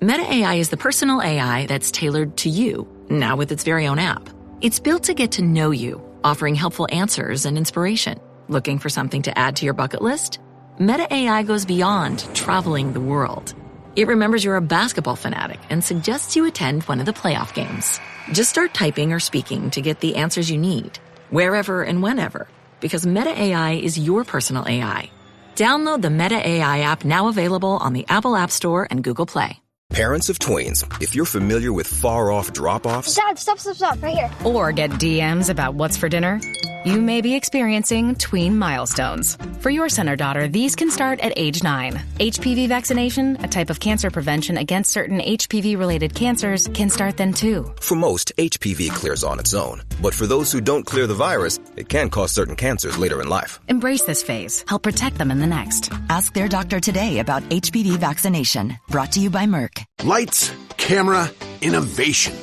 Meta AI is the personal AI that's tailored to you, now with its very own app. It's built to get to know you, offering helpful answers and inspiration. Looking for something to add to your bucket list? Meta AI goes beyond traveling the world. It remembers you're a basketball fanatic and suggests you attend one of the playoff games. Just start typing or speaking to get the answers you need, wherever and whenever, because Meta AI is your personal AI. Download the Meta AI app, now available on the Apple App Store and Google Play. Parents of twins, if you're familiar with far-off drop-offs... Dad, stop, right here. Or get DMs about what's for dinner, you may be experiencing tween milestones. For your son or daughter, these can start at age 9. HPV vaccination, a type of cancer prevention against certain HPV-related cancers, can start then too. For most, HPV clears on its own. But for those who don't clear the virus, it can cause certain cancers later in life. Embrace this phase. Help protect them in the next. Ask their doctor today about HPV vaccination. Brought to you by Merck. Lights, camera, innovation.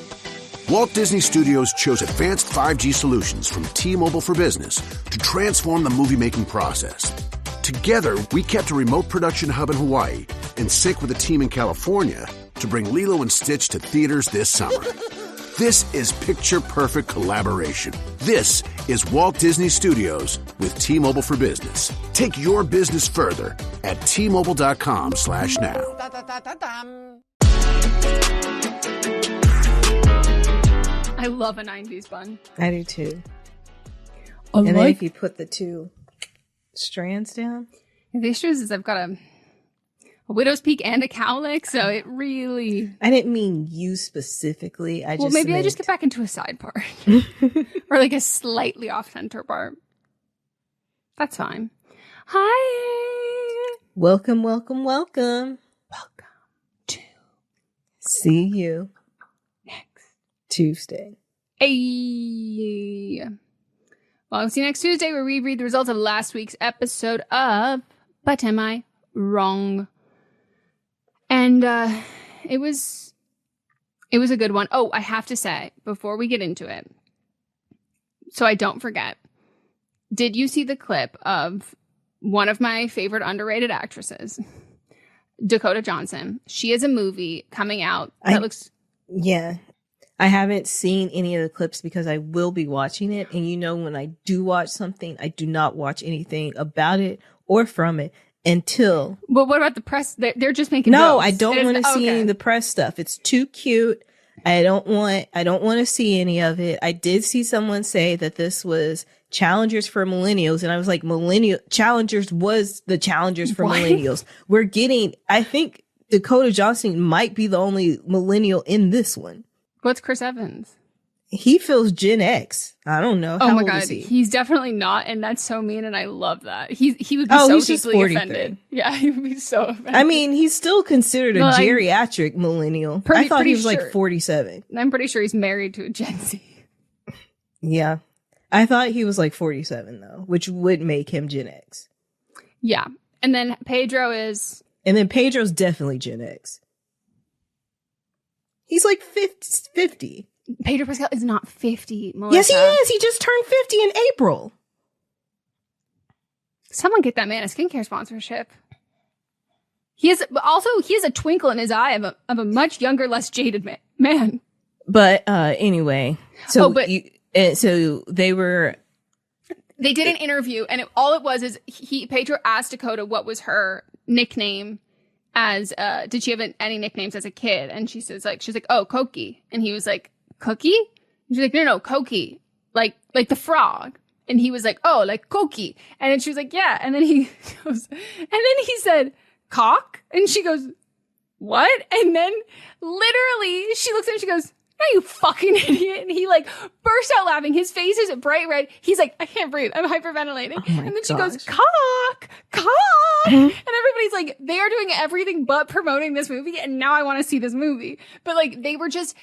Walt Disney Studios chose advanced 5G solutions from T-Mobile for Business to transform the movie-making process. Together, we kept a remote production hub in Hawaii in sync with a team in California to bring Lilo and Stitch to theaters this summer. This is picture-perfect collaboration. This is Walt Disney Studios with T-Mobile for Business. Take your business further at T-Mobile.com/now. I love a 90s bun. I do too. And then if you put the two strands down. The issue is I've got a widow's peak and a cowlick, so it really... I didn't mean you specifically. I just get back into a side part. Or like a slightly off-center part. That's fine. Hi! Welcome. Welcome to... See you next Tuesday. Hey! Well, I'll see you next Tuesday where we read the results of last week's episode of But Am I Wrong? And it was a good one. Oh, I have to say, before we get into it, so I don't forget, did you see the clip of one of my favorite underrated actresses, Dakota Johnson? She has a movie coming out that looks... Yeah. I haven't seen any of the clips because I will be watching it. And when I do watch something, I do not watch anything about it or from it until... Well, what about the press? They're just making No, jokes. I don't want to see any of the press stuff. It's too cute. I don't want to see any of it. I did see someone say that this was Challengers for Millennials. And I was like, Challengers was the Challengers for Millennials. I think Dakota Johnson might be the only millennial in this one. What's Chris Evans? He feels Gen X. I don't know. Oh How my old God. is he? He's definitely not. And that's so mean. And I love that. He would be so deeply offended. Yeah, he would be so offended. I mean, he's still considered a geriatric millennial. I thought he was like 47. I'm pretty sure he's married to a Gen Z. Yeah. I thought he was like 47 though, which would make him Gen X. Yeah. And then Pedro's definitely Gen X. He's like 50. Pedro Pascal is not 50, Melissa. Yes, he is. He just turned 50 in April. Someone get that man a skincare sponsorship. He has a twinkle in his eye of a much younger, less jaded man. But anyway, so they did an interview, and all it was is Pedro asked Dakota what was her nickname. Did she have any nicknames as a kid? And she's like, oh, Cokie. And he was like, Cookie? And she's like, no, Cokie. Like the frog. And he was like, oh, like Cokie. And then she was like, yeah. And then he goes, and then he said, cock? And she goes, what? And then literally she looks at him and she goes, no, you fucking idiot. And he burst out laughing. His face is bright red. He's like, I can't breathe. I'm hyperventilating. Oh and then she goes, cock. And everybody's like, they are doing everything but promoting this movie. And now I want to see this movie. But they were just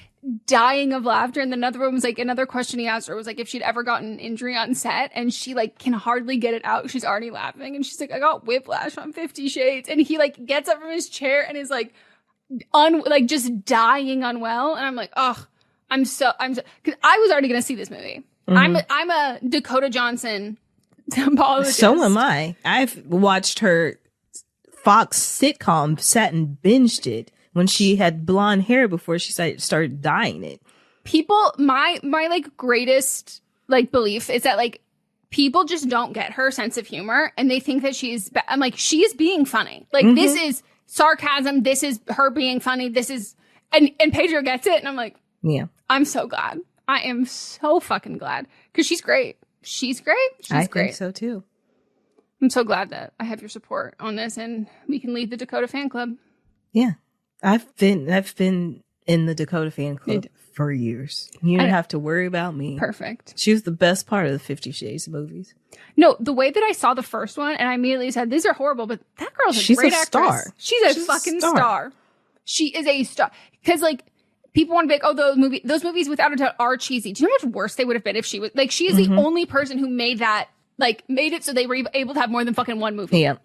dying of laughter. And another one was another question he asked her was if she'd ever gotten an injury on set. And she can hardly get it out. She's already laughing. And she's like, I got whiplash on 50 Shades. And he gets up from his chair and is just dying unwell. And I'm like, oh, I'm so, cause I was already going to see this movie. Mm-hmm. I'm a Dakota Johnson apologist. So am I. I've watched her Fox sitcom, sat and binged it when she had blonde hair before she started dyeing it. People, my like greatest like belief is that like people just don't get her sense of humor and they think that I'm like, she is being funny. Like this is sarcasm. This is her being funny. This is, and Pedro gets it. And I'm like, yeah, I'm so glad. I am so fucking glad because she's great. She's great. I think so too. I'm so glad that I have your support on this and we can lead the Dakota fan club. Yeah. I've been in the Dakota fan club for years. You didn't have to worry about me. Perfect. She was the best part of the 50 Shades movies. No, the way that I saw the first one and I immediately said, these are horrible, but that girl's a great actress. Star. She's a fucking star. She is a star. Because like, people want to be like, oh, those movies without a doubt are cheesy. Do you know how much worse they would have been if she was like, she is the only person who made it so they were able to have more than fucking one movie. Yeah.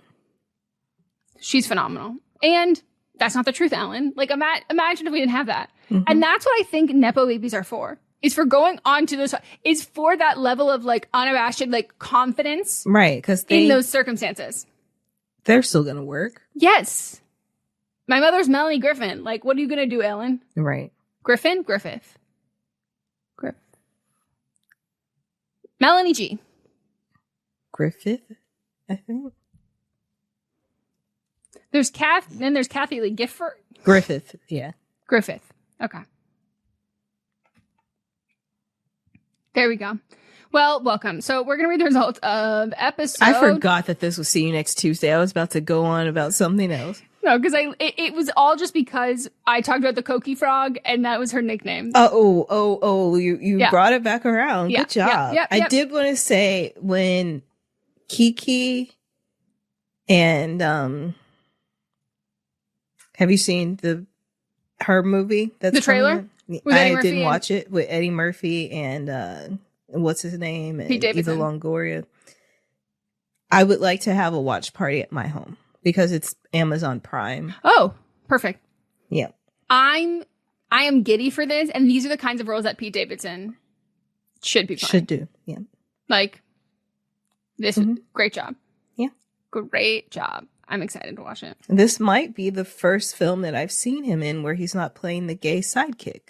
She's phenomenal. And that's not the truth, Ellen. Like, imagine if we didn't have that. And that's what I think Nepo babies are for. Is for going on to those, is for that level of like unabashed, like confidence. Right. Because in those circumstances. They're still going to work. Yes. My mother's Melanie Griffin. Like, what are you going to do, Ellen? Right. Griffith. Melanie G. Griffith, I think. There's Kathy Lee Gifford. Griffith, yeah. Griffith. Okay. There we go. Well, welcome. So we're going to read the results of episode. I forgot that this was See You Next Tuesday. I was about to go on about something else. No, because it was all just because I talked about the Cokie Frog and that was her nickname. You brought it back around. Yeah, Good job. yeah. I did want to say when Kiki and have you seen her movie? That's the trailer? I didn't watch it with Eddie Murphy and what's his name? Pete Davidson. Eva Longoria. I would like to have a watch party at my home because it's Amazon Prime. Oh, perfect. Yeah. I am giddy for this, and these are the kinds of roles that Pete Davidson should be playing. Should do. Yeah. Like this is great job. Yeah. Great job. I'm excited to watch it. This might be the first film that I've seen him in where he's not playing the gay sidekick.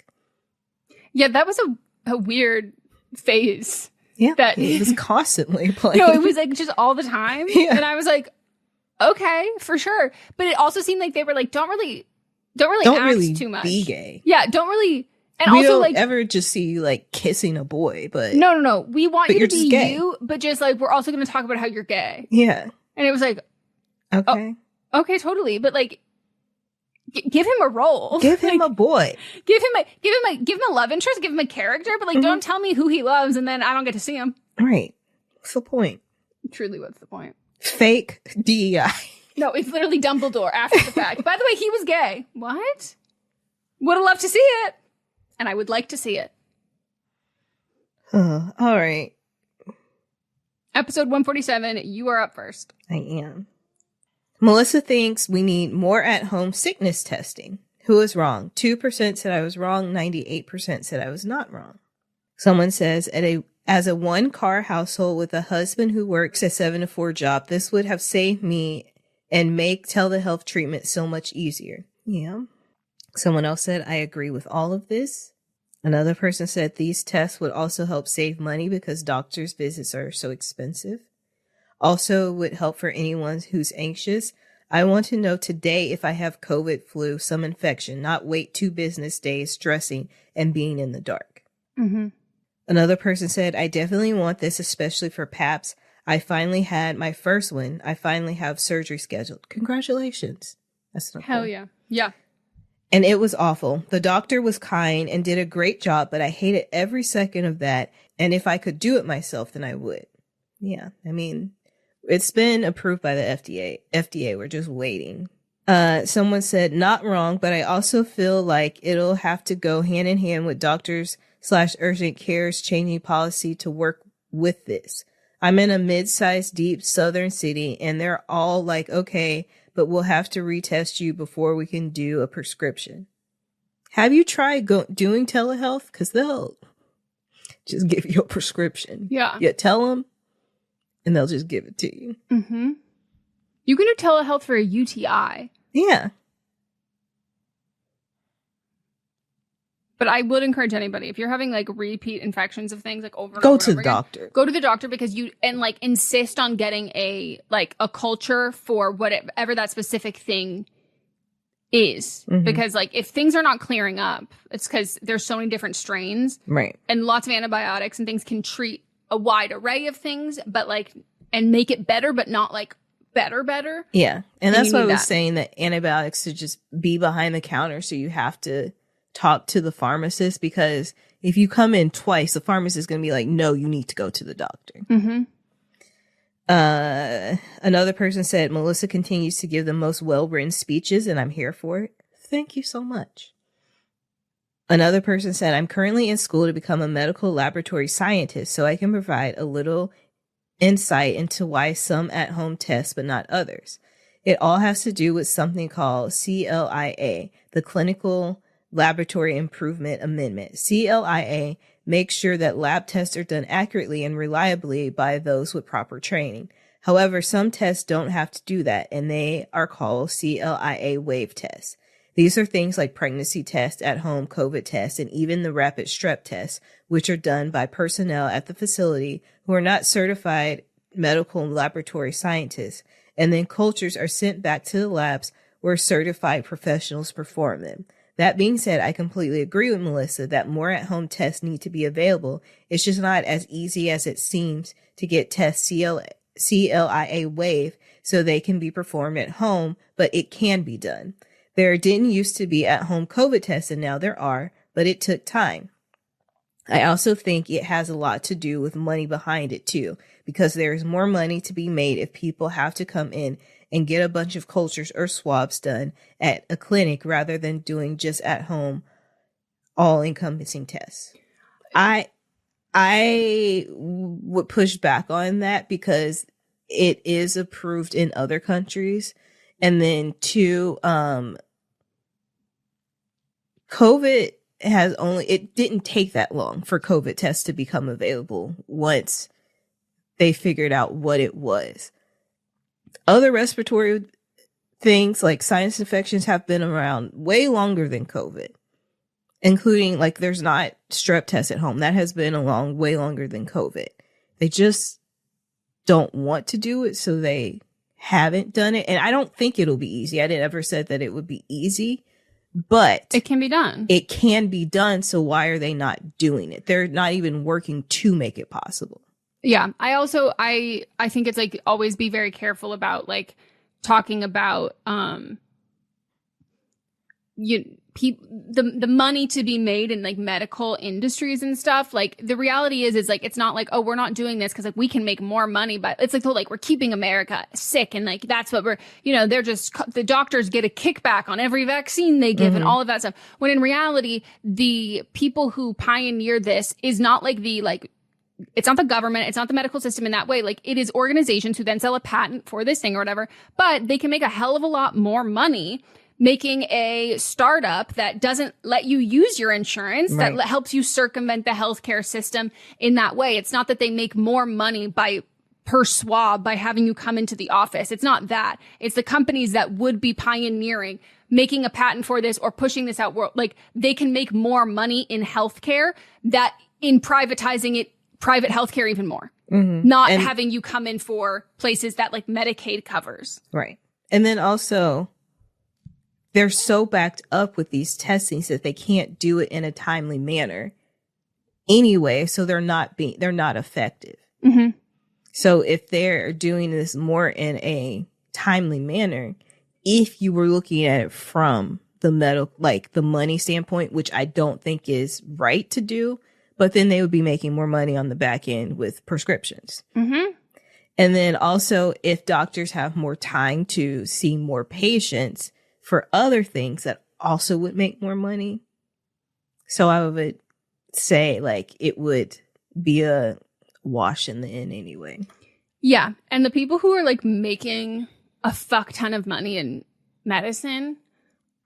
Yeah, that was a weird phase. Yeah, that he was constantly playing. No, it was like just all the time. Yeah. And I was like, okay, for sure. But it also seemed like they were like, don't really act too much. Be gay. Yeah, don't really. And we also don't like ever just see you like kissing a boy, but no. We want you to be gay. you, but just like we're also going to talk about how you're gay. Yeah. And it was like, okay, okay, totally. But like, give him a role. Give him a boy. Give him a love interest. Give him a character. But like, don't tell me who he loves, and then I don't get to see him. Right. What's the point? Truly, what's the point? Fake DEI. No, it's literally Dumbledore after the fact. By the way, he was gay. What? Would have loved to see it, and I would like to see it. All right. Episode 147. You are up first. I am. Melissa thinks we need more at-home sickness testing. Who is wrong? 2% said I was wrong. 98% said I was not wrong. Someone says, as a one-car household with a husband who works a 7-to-4 job, this would have saved me and make telehealth treatment so much easier. Yeah. Someone else said, I agree with all of this. Another person said these tests would also help save money because doctors' visits are so expensive. Also would help for anyone who's anxious. I want to know today if I have COVID, flu, some infection, not wait 2 business days stressing and being in the dark. Mm-hmm. Another person said, I definitely want this, especially for PAPS. I finally had my first one. I finally have surgery scheduled. Congratulations. That's not Hell cool. yeah. Yeah. And it was awful. The doctor was kind and did a great job, but I hated every second of that. And if I could do it myself, then I would. Yeah. I mean, it's been approved by the FDA. We're just waiting. Someone said, not wrong, but I also feel like it'll have to go hand in hand with doctors/urgent care's changing policy to work with this. I'm in a mid-sized, deep southern city, and they're all like, okay, but we'll have to retest you before we can do a prescription. Have you tried doing telehealth? Because they'll just give you a prescription. Yeah. You tell them, and they'll just give it to you. Mm-hmm. You can do telehealth for a UTI. Yeah. But I would encourage anybody, if you're having like repeat infections of things like over and Go over to and the over again, doctor. Go to the doctor because like insist on getting a culture for whatever that specific thing is. Because like if things are not clearing up, it's because there's so many different strains. Right. And lots of antibiotics and things can treat a wide array of things, but like, and make it better, but not like better. Yeah. And that's why I was saying that antibiotics should just be behind the counter. So you have to talk to the pharmacist, because if you come in twice, the pharmacist is going to be like, no, you need to go to the doctor. Another person said, Melissa continues to give the most well-written speeches and I'm here for it. Thank you so much. Another person said, I'm currently in school to become a medical laboratory scientist, so I can provide a little insight into why some at-home tests but not others. It all has to do with something called CLIA, the Clinical Laboratory Improvement Amendment. CLIA makes sure that lab tests are done accurately and reliably by those with proper training. However, some tests don't have to do that, and they are called CLIA waive tests. These are things like pregnancy tests, at-home COVID tests, and even the rapid strep tests, which are done by personnel at the facility who are not certified medical laboratory scientists, and then cultures are sent back to the labs where certified professionals perform them. That being said, I completely agree with Melissa that more at-home tests need to be available. It's just not as easy as it seems to get tests CLIA waive so they can be performed at home, but it can be done. There didn't used to be at-home COVID tests, and now there are, but it took time. I also think it has a lot to do with money behind it too, because there's more money to be made if people have to come in and get a bunch of cultures or swabs done at a clinic rather than doing just at home all-encompassing tests. I would push back on that because it is approved in other countries. And then two, COVID it didn't take that long for COVID tests to become available once they figured out what it was. Other respiratory things like sinus infections have been around way longer than COVID, including like there's not strep tests at home. That has been along way longer than COVID. They just don't want to do it, so they haven't done it. And I don't think it'll be easy. I didn't ever said that it would be easy, but it can be done. It can be done. So why are they not doing it? They're not even working to make it possible. Yeah. I think it's like always be very careful about like talking about, the money to be made in like medical industries and stuff. Like the reality is like, it's not like, oh, we're not doing this because like we can make more money, but it's like, we're keeping America sick. And like, that's what they're just, the doctors get a kickback on every vaccine they give and all of that stuff. When in reality, the people who pioneer this is not like it's not the government. It's not the medical system in that way. Like it is organizations who then sell a patent for this thing or whatever, but they can make a hell of a lot more money making a startup that doesn't let you use your insurance, right, that helps you circumvent the healthcare system in that way. It's not that they make more money per swab by having you come into the office. It's not that. It's the companies that would be pioneering, making a patent for this or pushing this out. Like they can make more money in healthcare that in privatizing it, private healthcare even more, not having you come in for places that like Medicaid covers. Right. And then also, they're so backed up with these testings that they can't do it in a timely manner anyway. So they're not effective. So if they're doing this more in a timely manner, if you were looking at it from the the money standpoint, which I don't think is right to do, but then they would be making more money on the back end with prescriptions. And then also if doctors have more time to see more patients for other things, that also would make more money. So I would say like it would be a wash in the end anyway. Yeah. And the people who are like making a fuck ton of money in medicine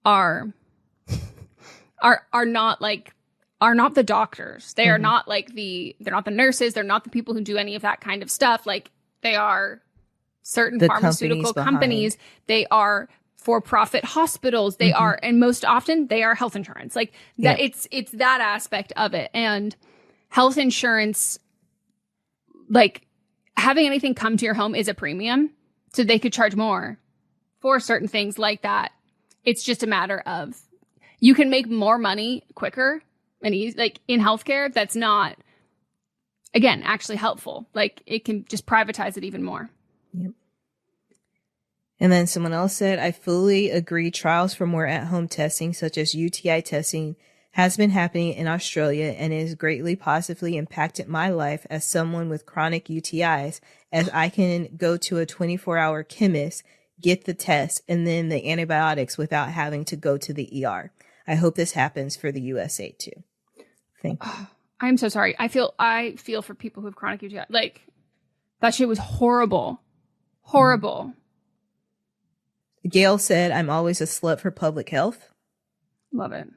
are not the doctors. They are not like they're not the nurses. They're not the people who do any of that kind of stuff. Like they are certain pharmaceutical companies. They are for-profit hospitals. They are, and most often they are health insurance. Like that, it's that aspect of it. And health insurance, like having anything come to your home is a premium. So they could charge more for certain things like that. It's just a matter of you can make more money quicker and easy, like in healthcare. That's not, again, actually helpful. Like it can just privatize it even more. Yep. And then someone else said, I fully agree. Trials for more at-home testing, such as UTI testing, has been happening in Australia and has greatly positively impacted my life as someone with chronic UTIs, as I can go to a 24-hour chemist, get the test, and then the antibiotics without having to go to the ER. I hope this happens for the USA too. Thank you. I'm so sorry. I feel for people who have chronic UTI. Like that shit was horrible. Horrible. Gail said, I'm always a slut for public health. Love it.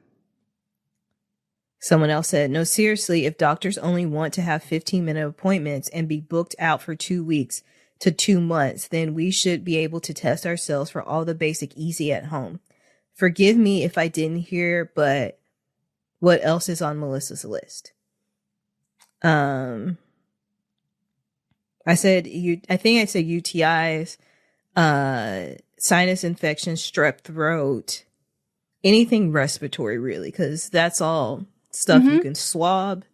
Someone else said, no, seriously, if doctors only want to have 15-minute appointments and be booked out for 2 weeks to 2 months, then we should be able to test ourselves for all the basic easy at home. Forgive me if I didn't hear, but what else is on Melissa's list? I think I said UTIs, sinus infections, strep throat, anything respiratory really, because that's all stuff you can swab,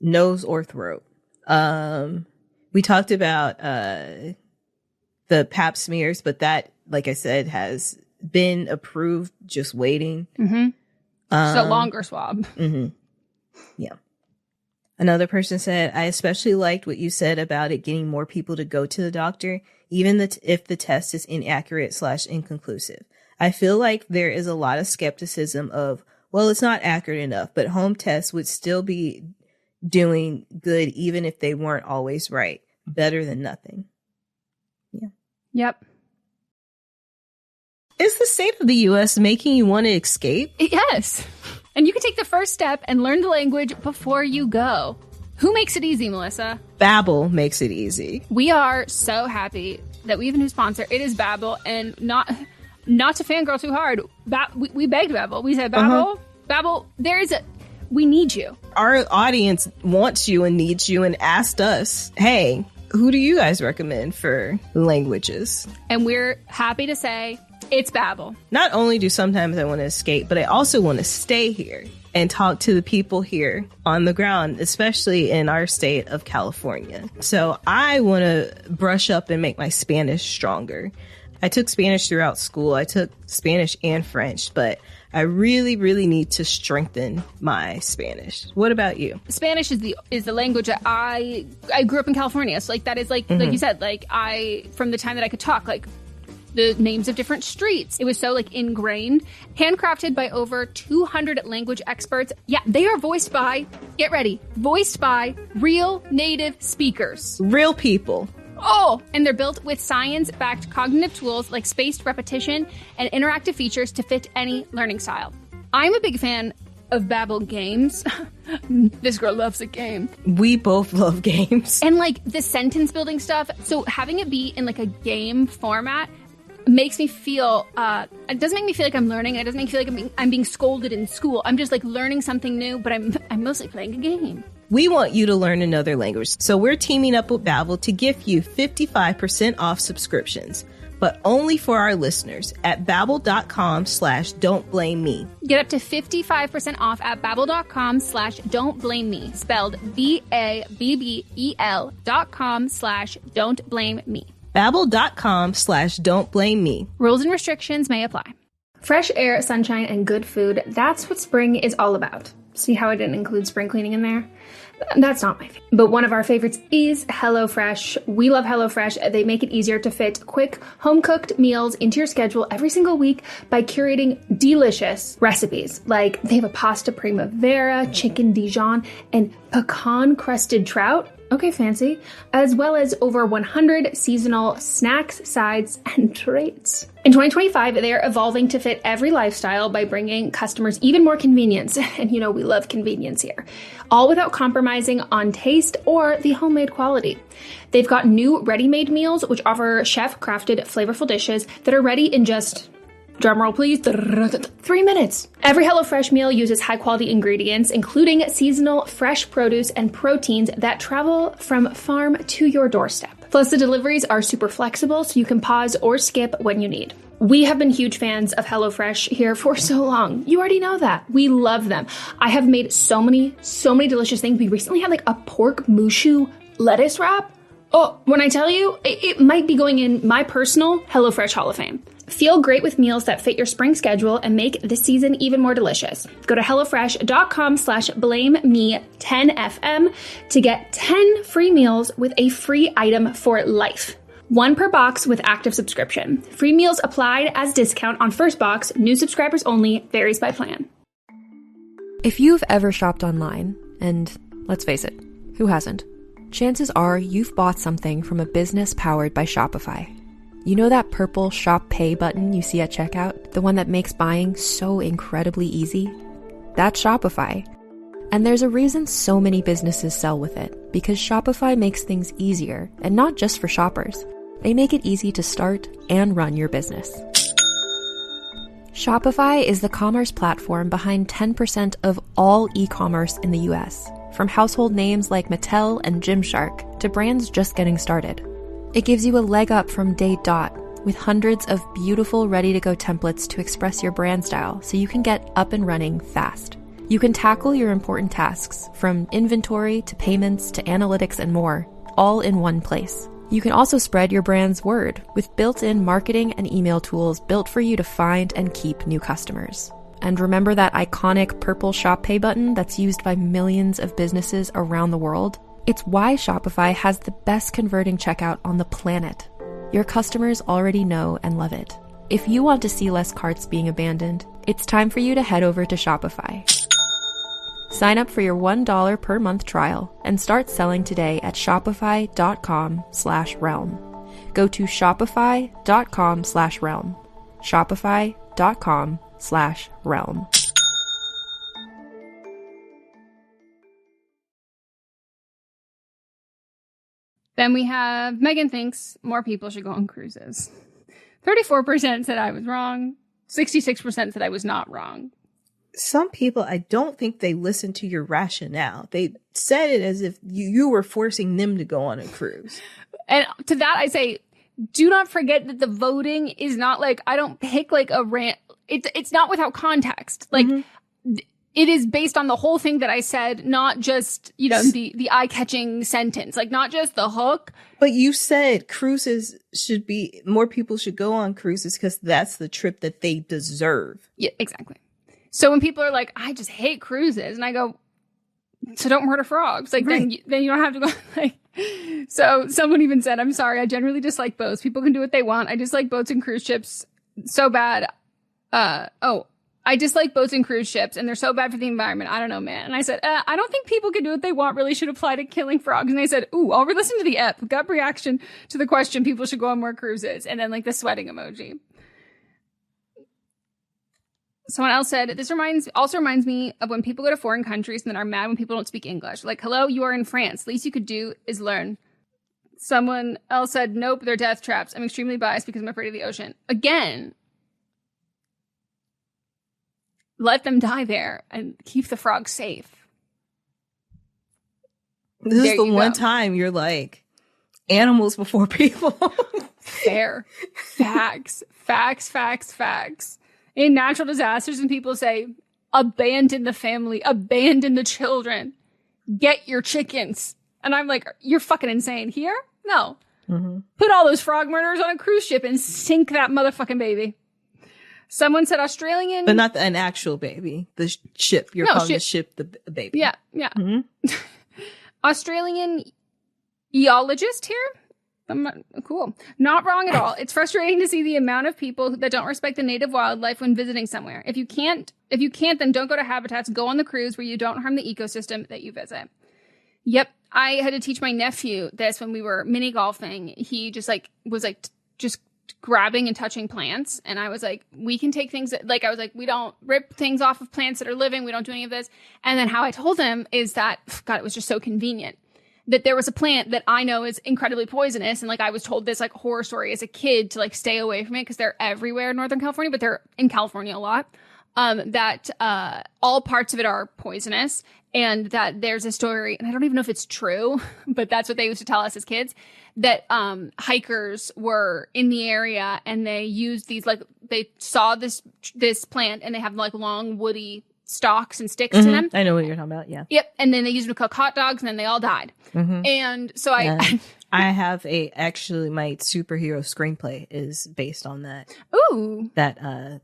nose or throat. We talked about the pap smears, but that, like I said, has been approved, just waiting. Just a longer swab. Yeah. Another person said, I especially liked what you said about it getting more people to go to the doctor, even if the test is inaccurate / inconclusive. I feel like there is a lot of skepticism of, well, it's not accurate enough, but home tests would still be doing good even if they weren't always right. Better than nothing. Yeah. Yep. Is the state of the U.S. making you want to escape? Yes. And you can take the first step and learn the language before you go. Who makes it easy, Melissa? BAIW makes it easy. We are so happy that we have a new sponsor. It is BAIW, and not to fangirl too hard. We begged BAIW. We said, BAIW, BAIW, we need you. Our audience wants you and needs you and asked us, hey, who do you guys recommend for languages? And we're happy to say it's BAIW. Not only do sometimes I want to escape, but I also want to stay here and talk to the people here on the ground, especially in our state of California. So I want to brush up and make my Spanish stronger. I took Spanish throughout school. I took Spanish and French, but I really, really need to strengthen my Spanish. What about you? Spanish is the language that I grew up in California. So like that is like you said, like from the time that I could talk, like the names of different streets. It was so like ingrained, handcrafted by over 200 language experts. Yeah, they are voiced by real native speakers. Real people. Oh, and they're built with science-backed cognitive tools like spaced repetition and interactive features to fit any learning style. I'm a big fan of BAIW games. This girl loves a game. We both love games. And like the sentence building stuff. So having it be in like a game format makes me feel, it doesn't make me feel like I'm learning. It doesn't make me feel like I'm being scolded in school. I'm just like learning something new, but I'm mostly playing a game. We want you to learn another language, so we're teaming up with BAIW to give you 55% off subscriptions, but only for our listeners at babbel.com/don'tblameme. Get up to 55% off at babbel.com/don'tblameme, spelled BABBEL.com/don'tblameme. Babbel.com/don'tblameme. Rules and restrictions may apply. Fresh air, sunshine, and good food. That's what spring is all about. See how I didn't include spring cleaning in there? That's not my favorite. But one of our favorites is HelloFresh. We love HelloFresh. They make it easier to fit quick, home-cooked meals into your schedule every single week by curating delicious recipes. Like they have a pasta primavera, chicken Dijon, and pecan-crusted trout. Okay, fancy. As well as over 100 seasonal snacks, sides, and treats. In 2025, they're evolving to fit every lifestyle by bringing customers even more convenience. And you know, we love convenience here. All without compromising on taste or the homemade quality. They've got new ready-made meals, which offer chef-crafted, flavorful dishes that are ready in just... drumroll please, 3 minutes. Every HelloFresh meal uses high-quality ingredients, including seasonal fresh produce and proteins that travel from farm to your doorstep. Plus, the deliveries are super flexible, so you can pause or skip when you need. We have been huge fans of HelloFresh here for so long. You already know that. We love them. I have made so many delicious things. We recently had like a pork mushu lettuce wrap. Oh, when I tell you, it might be going in my personal HelloFresh Hall of Fame. Feel great with meals that fit your spring schedule and make this season even more delicious. Go to HelloFresh.com/blameme10fm to get 10 free meals with a free item for life. 1 per box with active subscription. Free meals applied as discount on first box. New subscribers only. Varies by plan. If you've ever shopped online, and let's face it, who hasn't? Chances are you've bought something from a business powered by Shopify. You know that purple Shop Pay button you see at checkout? The one that makes buying so incredibly easy? That's Shopify. And there's a reason so many businesses sell with it, because Shopify makes things easier, and not just for shoppers. They make it easy to start and run your business. Shopify is the commerce platform behind 10% of all e-commerce in the US, from household names like Mattel and Gymshark to brands just getting started. It gives you a leg up from day dot with hundreds of beautiful ready-to-go templates to express your brand style so you can get up and running fast. You can tackle your important tasks from inventory to payments to analytics and more, all in one place. You can also spread your brand's word with built-in marketing and email tools built for you to find and keep new customers. And remember that iconic purple Shop Pay button that's used by millions of businesses around the world? It's why Shopify has the best converting checkout on the planet. Your customers already know and love it. If you want to see less carts being abandoned, it's time for you to head over to Shopify. Sign up for your $1 per month trial and start selling today at shopify.com/realm. Go to shopify.com/realm. Shopify.com/realm. Then we have Meghan thinks more people should go on cruises. 34% said I was wrong. 66% said I was not wrong. Some people, I don't think they listened to your rationale. They said it as if you were forcing them to go on a cruise. And to that, I say, do not forget that the voting is not like, I don't pick like a rant. It's not without context. Like, it is based on the whole thing that I said, not just, you know, the eye-catching sentence, like not just the hook. But you said cruises should be, more people should go on cruises because that's the trip that they deserve. Yeah, exactly. So when people are like, I just hate cruises, and I go, so don't murder frogs. Like, right. then you don't have to go. Like, so someone even said, I'm sorry, I generally dislike boats. People can do what they want. I dislike boats and cruise ships so bad. I dislike boats and cruise ships, and they're so bad for the environment. I don't know, man. And I said, I don't think people can do what they want really should apply to killing frogs. And they said, ooh, I'll listen to the ep. Gut reaction to the question, people should go on more cruises. And then like the sweating emoji. Someone else said, this also reminds me of when people go to foreign countries and then are mad when people don't speak English. Like, hello, you are in France. Least you could do is learn. Someone else said, nope, they're death traps. I'm extremely biased because I'm afraid of the ocean. Again, let them die there and keep the frogs safe. This is the one time you're like, animals before people. Fair. Facts. In natural disasters, and people say, abandon the family, abandon the children, get your chickens. And I'm like, you're fucking insane. Here? No. Mm-hmm. Put all those frog murderers on a cruise ship and sink that motherfucking baby. Someone said Australian. But not an actual baby. The ship. You're calling the ship the baby. Yeah. Mm-hmm. Australian eologist here. Cool. Not wrong at all. It's frustrating to see the amount of people that don't respect the native wildlife when visiting somewhere. If you can't, then don't go to habitats. Go on the cruise where you don't harm the ecosystem that you visit. Yep. I had to teach my nephew this when we were mini golfing. He just like was like just grabbing and touching plants. And I was like, we can take things that, like, I was like, we don't rip things off of plants that are living. We don't do any of this. And then how I told him is that, God, it was just so convenient that there was a plant that I know is incredibly poisonous. And like, I was told this like horror story as a kid to like stay away from it because they're everywhere in Northern California, but they're in California a lot. That all parts of it are poisonous. And that there's a story, and I don't even know if it's true, but that's what they used to tell us as kids, that hikers were in the area and they used these, like, they saw this plant and they have like long woody stalks and sticks to them. I know what you're talking about, yeah. Yep, and then they used them to cook hot dogs and then they all died. And so I have actually my superhero screenplay is based on that. Ooh. That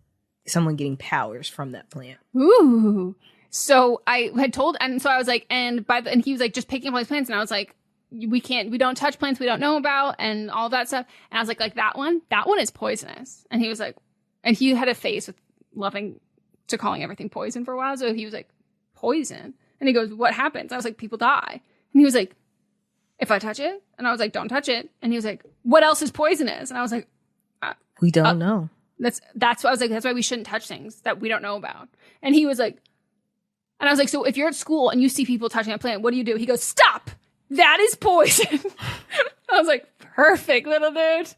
someone getting powers from that plant. Ooh. So I had told, and so I was like, and he was like, just picking up all these plants. And I was like, we don't touch plants we don't know about and all that stuff. And I was like that one is poisonous. And he was like, and he had a face with loving to calling everything poison for a while. So he was like, poison. And he goes, what happens? I was like, people die. And he was like, if I touch it? And I was like, don't touch it. And he was like, what else is poisonous? And I was like, we don't know. That's why I was like, that's why we shouldn't touch things that we don't know about. And he was like, and I was like, so if you're at school and you see people touching a plant, what do you do? He goes, stop! That is poison. I was like, perfect, little dude.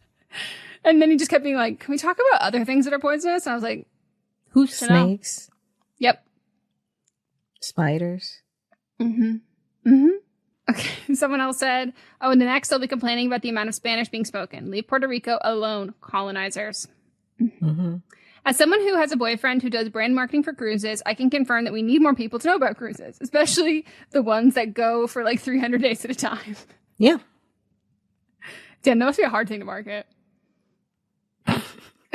And then he just kept being like, can we talk about other things that are poisonous? And I was like, who's to know? Snakes. Yep. Spiders. Okay. Someone else said, oh, and the next they'll be complaining about the amount of Spanish being spoken. Leave Puerto Rico alone, colonizers. As someone who has a boyfriend who does brand marketing for cruises, I can confirm that we need more people to know about cruises, especially the ones that go for like 300 days at a time. Yeah. Damn, that must be a hard thing to market.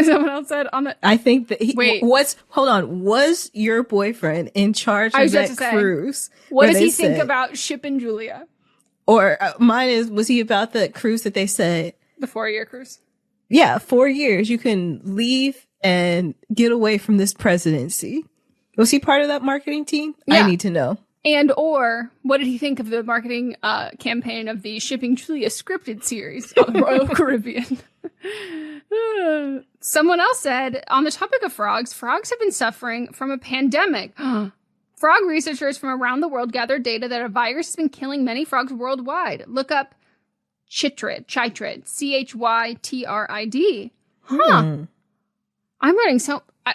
Someone else said on the... I think that was your boyfriend in charge of that cruise? What does he think about Ship and Julia? Or mine is, was he about the cruise that they said... The 4-year cruise? Yeah, 4 years. You can leave and get away from this presidency. Was he part of that marketing team? Yeah. I need to know. And or what did he think of the marketing campaign of the Shipping Julia scripted series on the Royal Caribbean? Someone else said, on the topic of frogs have been suffering from a pandemic. Frog researchers from around the world gathered data that a virus has been killing many frogs worldwide. Look up chytrid, CHYTRID. I'm learning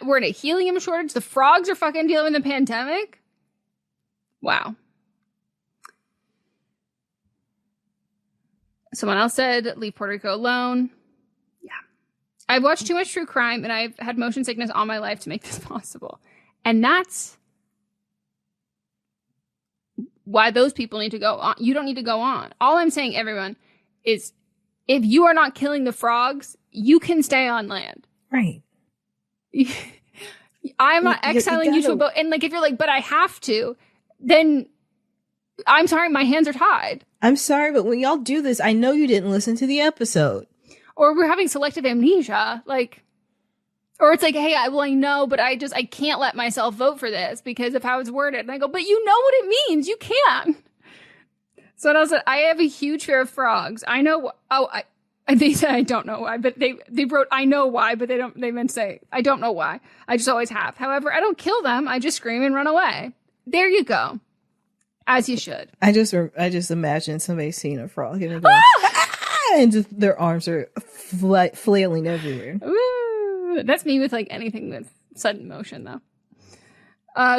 we're in a helium shortage. The frogs are fucking dealing with the pandemic. Wow. Someone else said, leave Puerto Rico alone. Yeah. I've watched too much true crime and I've had motion sickness all my life to make this possible. And that's why those people need to go on. You don't need to go on. All I'm saying, everyone, is if you are not killing the frogs, you can stay on land. Right. I'm not exiling you to a boat. And like, if you're like, but I have to, then I'm sorry, my hands are tied. I'm sorry, but when y'all do this, I know you didn't listen to the episode. Or we're having selective amnesia. Like, or it's like, hey, I know, but I can't let myself vote for this because of how it's worded. And I go, but you know what it means. You can. So I said, I have a huge fear of frogs. I know. They said, I don't know why, but they wrote, I know why, but they meant to say, I don't know why. I just always have. However, I don't kill them. I just scream and run away. There you go. As you should. I just imagine somebody seeing a frog and going, and just their arms are flailing everywhere. Ooh, that's me with like anything with sudden motion though.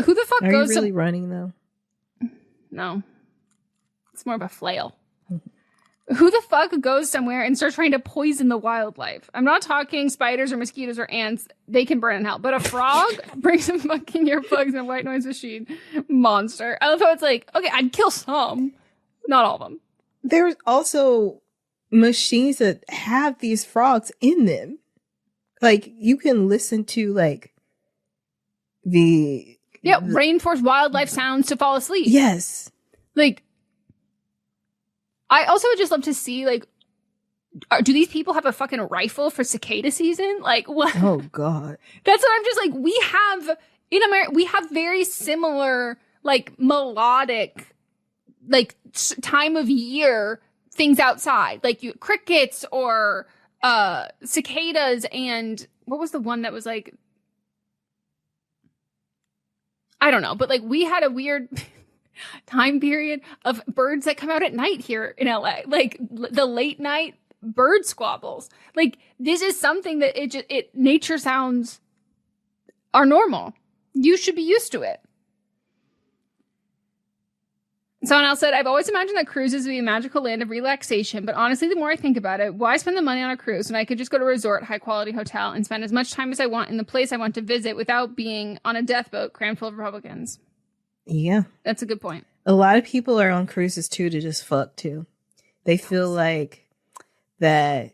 Who the fuck are goes you really running though? No. It's more of a flail. Who the fuck goes somewhere and starts trying to poison the wildlife? I'm not talking spiders or mosquitoes or ants. They can burn in hell. But a frog brings some fucking earplugs and a white noise machine. Monster. I love how it's like, okay, I'd kill some. Not all of them. There's also machines that have these frogs in them. Like, you can listen to, like, rainforest wildlife sounds to fall asleep. Yes. Like, I also would just love to see, like, do these people have a fucking rifle for cicada season? Like, what? Oh, God. That's what I'm just like, we have, in America, we have very similar, like, melodic like time of year things outside, like crickets or cicadas, and what was the one that was like, I don't know, but like we had a weird time period of birds that come out at night here in LA, like the late night bird squabbles. Like this is something that nature sounds are normal. You should be used to it. Someone else said, I've always imagined that cruises would be a magical land of relaxation, but honestly, the more I think about it, why spend the money on a cruise when I could just go to a resort, high-quality hotel and spend as much time as I want in the place I want to visit without being on a death boat crammed full of Republicans? Yeah. That's a good point. A lot of people are on cruises, too, to just fuck, too. They feel like that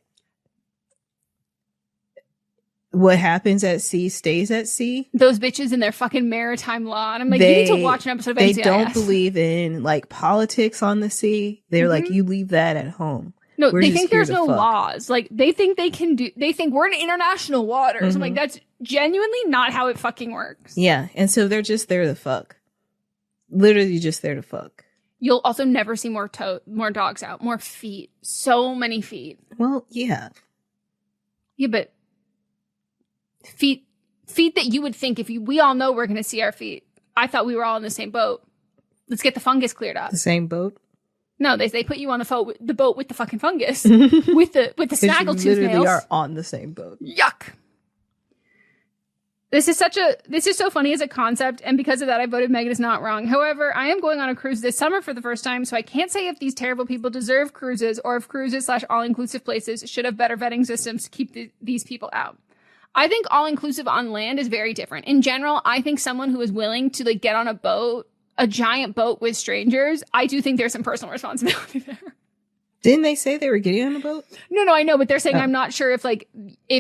what happens at sea stays at sea. Those bitches in their fucking maritime law. And I'm like, you need to watch an episode of NCIS. They don't believe in like politics on the sea. They're like, you leave that at home. No, they think there's no laws. Like they think they think we're in international waters. I'm like, that's genuinely not how it fucking works. Yeah. And so they're just there to fuck. Literally just there to fuck. You'll also never see more dogs out, more feet. So many feet. Well, yeah. Yeah, but feet that you would think we all know we're going to see our feet. I thought we were all in the same boat. Let's get the fungus cleared up. The same boat? No, they put you on the boat with the fucking fungus with the snaggletooth nails. nails. We are on the same boat. Yuck. This is so funny as a concept, and because of that, I voted Meghan is not wrong. However, I am going on a cruise this summer for the first time, so I can't say if these terrible people deserve cruises or if cruises / all-inclusive places should have better vetting systems to keep these people out. I think all-inclusive on land is very different. In general, I think someone who is willing to like get on a boat, a giant boat with strangers, I do think there's some personal responsibility there. Didn't they say they were getting on a boat? No, I know, but they're saying I'm not sure if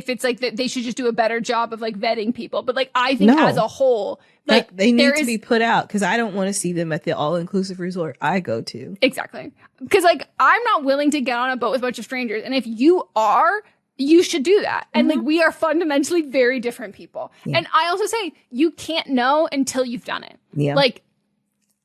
it's like that they should just do a better job of like vetting people. But like I think as a whole, like they need to be put out because I don't want to see them at the all-inclusive resort I go to. Exactly. Because like I'm not willing to get on a boat with a bunch of strangers. And if you are, you should do that. And like we are fundamentally very different people. Yeah. And I also say you can't know until you've done it. Yeah. Like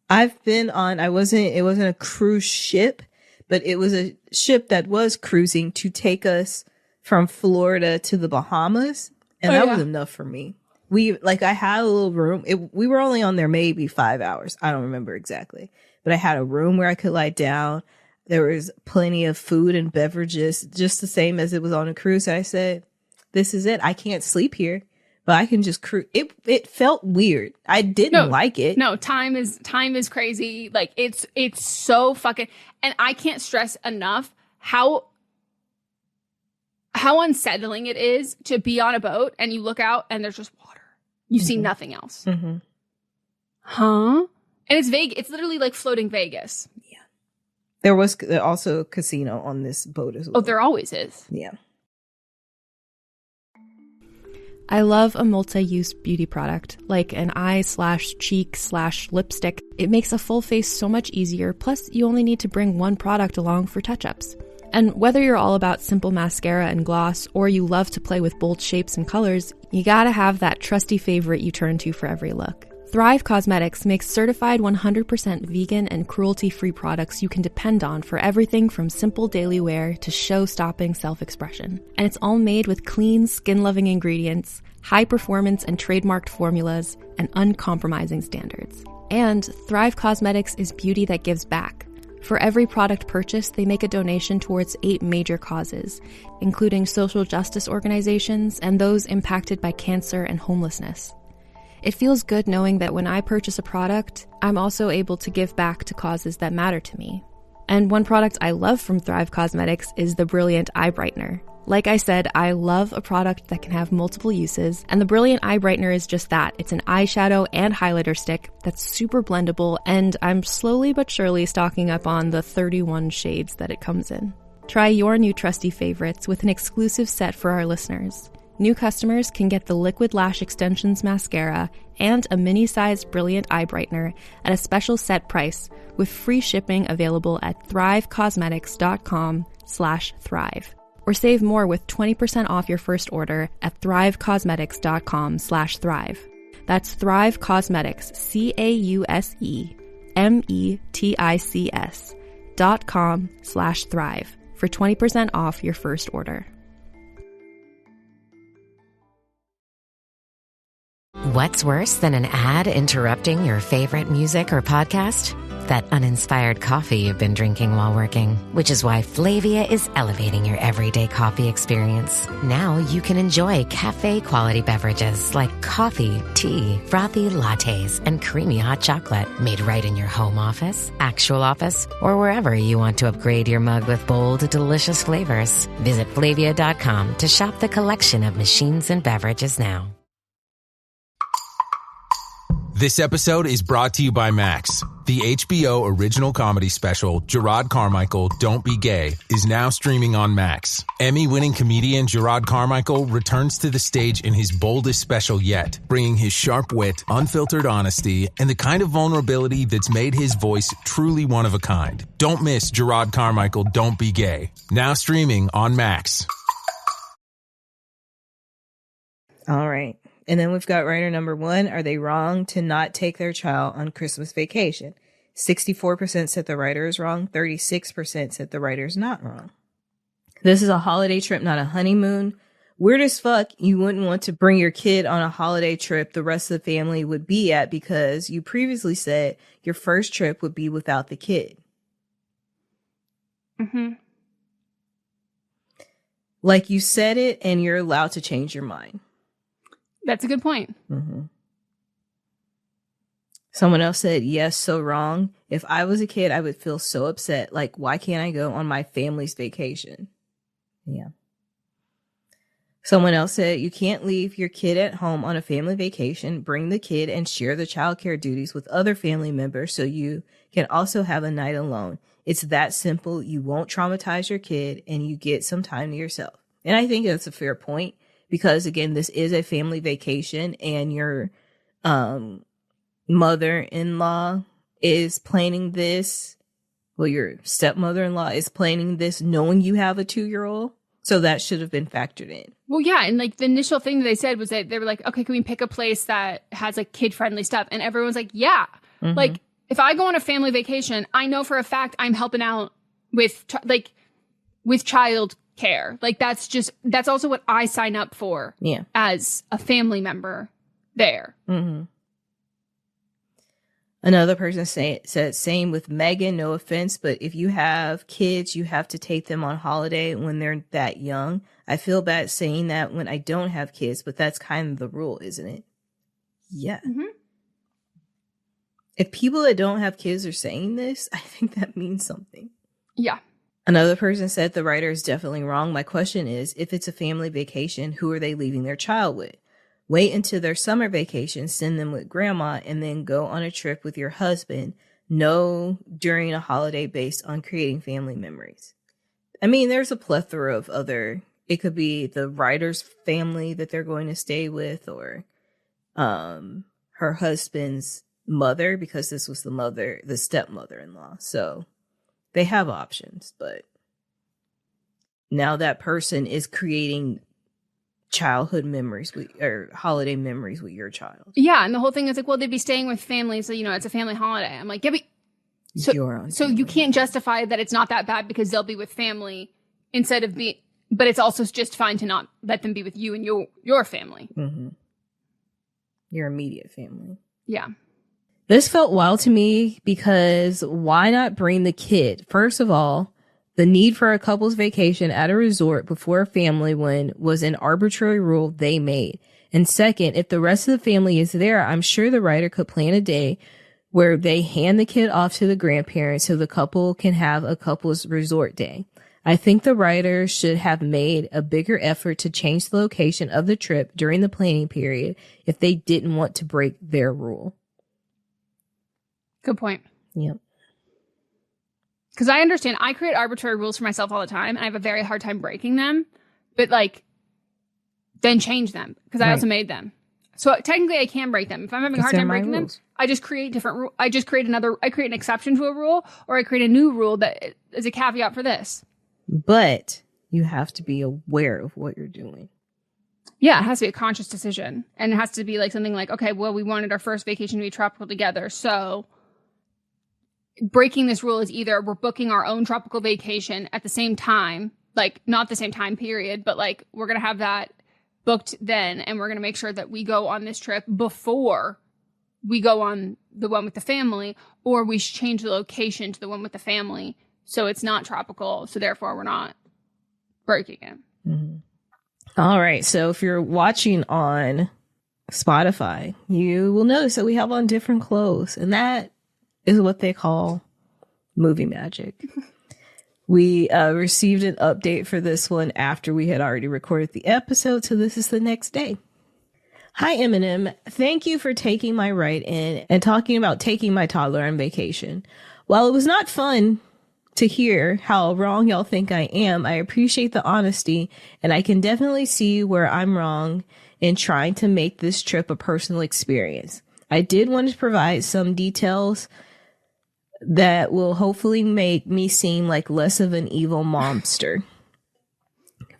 I've been on, it wasn't a cruise ship, but it was a ship that was cruising to take us from Florida to the Bahamas. And that was enough for me. I had a little room. We were only on there maybe 5 hours. I don't remember exactly, but I had a room where I could lie down. There was plenty of food and beverages, just the same as it was on a cruise. I said, this is it. I can't sleep here, but I can just cruise. It felt weird. I didn't like it. No, time is crazy. Like it's so fucking, and I can't stress enough how unsettling it is to be on a boat and you look out and there's just water. You see nothing else. Mm-hmm. Huh? And it's vague. It's literally like floating Vegas. Yeah. There was also a casino on this boat as well. Oh, there always is. Yeah. I love a multi-use beauty product, like an eye/cheek/lipstick. It makes a full face so much easier, plus you only need to bring one product along for touch-ups. And whether you're all about simple mascara and gloss, or you love to play with bold shapes and colors, you gotta have that trusty favorite you turn to for every look. Thrive Cosmetics makes certified 100% vegan and cruelty-free products you can depend on for everything from simple daily wear to show-stopping self-expression. And it's all made with clean, skin-loving ingredients, high-performance and trademarked formulas, and uncompromising standards. And Thrive Cosmetics is beauty that gives back. For every product purchased, they make a donation towards 8 major causes, including social justice organizations and those impacted by cancer and homelessness. It feels good knowing that when I purchase a product, I'm also able to give back to causes that matter to me. And one product I love from Thrive Cosmetics is the Brilliant Eye Brightener. Like I said, I love a product that can have multiple uses, and the Brilliant Eye Brightener is just that. It's an eyeshadow and highlighter stick that's super blendable, and I'm slowly but surely stocking up on the 31 shades that it comes in. Try your new trusty favorites with an exclusive set for our listeners. New customers can get the Liquid Lash Extensions Mascara and a mini-sized Brilliant Eye Brightener at a special set price with free shipping available at thrivecosmetics.com/thrive. Or save more with 20% off your first order at thrivecosmetics.com/thrive. That's Thrive Cosmetics, CAUSE, METICS.com/thrive for 20% off your first order. What's worse than an ad interrupting your favorite music or podcast? That uninspired coffee you've been drinking while working, which is why Flavia is elevating your everyday coffee experience. Now you can enjoy cafe-quality beverages like coffee, tea, frothy lattes, and creamy hot chocolate made right in your home office, actual office, or wherever you want to upgrade your mug with bold, delicious flavors. Visit Flavia.com to shop the collection of machines and beverages now. This episode is brought to you by Max. The HBO original comedy special, Gerard Carmichael, Don't Be Gay, is now streaming on Max. Emmy-winning comedian Gerard Carmichael returns to the stage in his boldest special yet, bringing his sharp wit, unfiltered honesty, and the kind of vulnerability that's made his voice truly one of a kind. Don't miss Gerard Carmichael, Don't Be Gay. Now streaming on Max. All right. And then we've got writer number 1. Are they wrong to not take their child on Christmas vacation? 64% said the writer is wrong. 36% said the writer is not wrong. This is a holiday trip, not a honeymoon. Weird as fuck, you wouldn't want to bring your kid on a holiday trip the rest of the family would be at because you previously said your first trip would be without the kid. Mm-hmm. Like you said it and you're allowed to change your mind. That's a good point. Mm-hmm. Someone else said, yes, so wrong. If I was a kid, I would feel so upset. Like, why can't I go on my family's vacation? Yeah. Someone else said, you can't leave your kid at home on a family vacation. Bring the kid and share the childcare duties with other family members so you can also have a night alone. It's that simple. You won't traumatize your kid and you get some time to yourself. And I think that's a fair point. Because, again, this is a family vacation and your mother-in-law is planning this. Well, your stepmother-in-law is planning this knowing you have a 2-year-old. So that should have been factored in. Well, yeah. And like the initial thing that they said was that they were like, okay, can we pick a place that has like kid-friendly stuff? And everyone's like, yeah. Mm-hmm. Like if I go on a family vacation, I know for a fact I'm helping out with child care. Like that's also what I sign up for as a family member there. Mm-hmm. Another person said same with Meghan, no offense, but if you have kids, you have to take them on holiday when they're that young. I feel bad saying that when I don't have kids, but that's kind of the rule, isn't it? Yeah. Mm-hmm. If people that don't have kids are saying this, I think that means something. Yeah. Another person said the writer is definitely wrong. My question is, if it's a family vacation, who are they leaving their child with? Wait until their summer vacation, send them with grandma, and then go on a trip with your husband. No, during a holiday based on creating family memories. I mean, there's a plethora of it could be the writer's family that they're going to stay with or her husband's mother, because this was the stepmother-in-law. So they have options, but now that person is creating childhood memories or holiday memories with your child. Yeah, and the whole thing is like, well, they'd be staying with family, so it's a family holiday. I'm like, yeah, but so you can't justify that it's not that bad because they'll be with family instead of but it's also just fine to not let them be with you and your family. Mm-hmm. Your immediate family. Yeah. This felt wild to me because why not bring the kid? First of all, the need for a couple's vacation at a resort before a family one was an arbitrary rule they made. And second, if the rest of the family is there, I'm sure the writer could plan a day where they hand the kid off to the grandparents so the couple can have a couple's resort day. I think the writer should have made a bigger effort to change the location of the trip during the planning period if they didn't want to break their rule. Good point. Yep. Because I understand I create arbitrary rules for myself all the time and I have a very hard time breaking them, but then change them because I also made them. So technically I can break them. If I'm having a hard time breaking them, I just create different rules. I create an exception to a rule, or I create a new rule that is a caveat for this. But you have to be aware of what you're doing. Yeah, it has to be a conscious decision. And it has to be something like, okay, well, we wanted our first vacation to be tropical together, so breaking this rule is either we're booking our own tropical vacation at the same time, like not the same time period, but like we're going to have that booked then, and we're going to make sure that we go on this trip before we go on the one with the family, or we change the location to the one with the family so it's not tropical, so therefore we're not breaking it. Mm-hmm. All right, so if you're watching on Spotify, you will notice that we have on different clothes, and that is what they call movie magic. We received an update for this one after we had already recorded the episode, so this is the next day. Hi, Eminem. Thank you for taking my write-in and talking about taking my toddler on vacation. While it was not fun to hear how wrong y'all think I am, I appreciate the honesty, and I can definitely see where I'm wrong in trying to make this trip a personal experience. I did want to provide some details that will hopefully make me seem like less of an evil momster.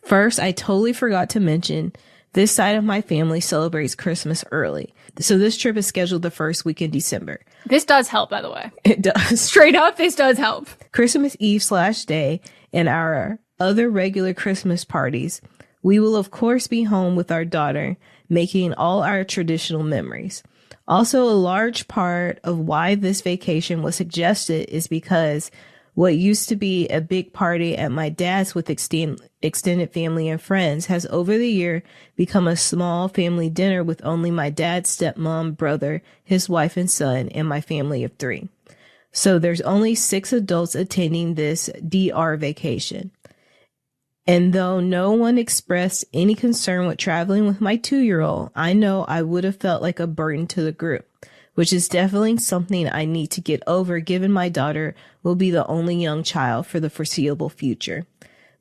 First, I totally forgot to mention this side of my family celebrates Christmas early. So this trip is scheduled the first week in December. This does help, by the way. It does. Straight up, this does help. Christmas Eve/day and our other regular Christmas parties, we will of course be home with our daughter, making all our traditional memories. Also, a large part of why this vacation was suggested is because what used to be a big party at my dad's with extended family and friends has over the year become a small family dinner with only my dad's stepmom, brother, his wife and son, and my family of 3. So there's only 6 adults attending this DR vacation. And though no one expressed any concern with traveling with my 2-year-old, I know I would have felt like a burden to the group, which is definitely something I need to get over given my daughter will be the only young child for the foreseeable future.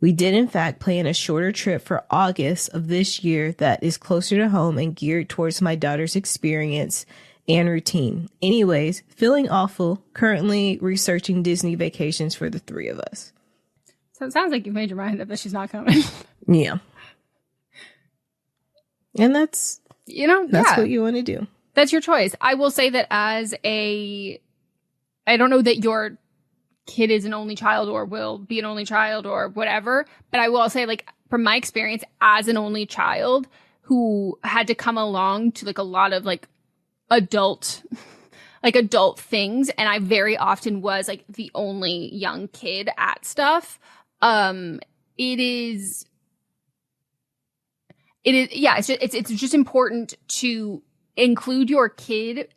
We did in fact plan a shorter trip for August of this year that is closer to home and geared towards my daughter's experience and routine. Anyways, feeling awful, currently researching Disney vacations for the 3 of us. So it sounds like you've made your mind up that she's not coming. Yeah. And that's what you want to do. That's your choice. I will say that I don't know that your kid is an only child or will be an only child or whatever, but I will say, like, from my experience as an only child who had to come along to like a lot of like adult things, and I very often was like the only young kid at stuff. It's just important to include your kid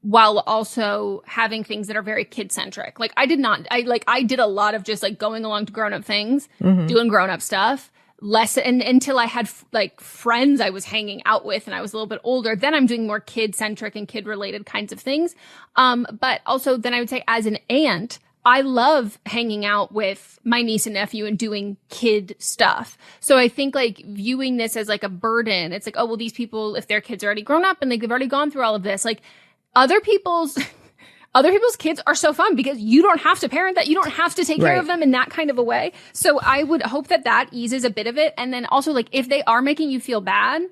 while also having things that are very kid centric. Like I did a lot of just like going along to grown up things, doing grown up stuff less. And until I had like friends I was hanging out with and I was a little bit older, then I'm doing more kid centric and kid related kinds of things. But also then I would say as an aunt, I love hanging out with my niece and nephew and doing kid stuff. So I think like viewing this as like a burden, it's like, oh, well, these people, if their kids are already grown up and they've already gone through all of this, like other people's kids are so fun because you don't have to parent that. You don't have to take care of them in that kind of a way. So I would hope that eases a bit of it. And then also like if they are making you feel bad,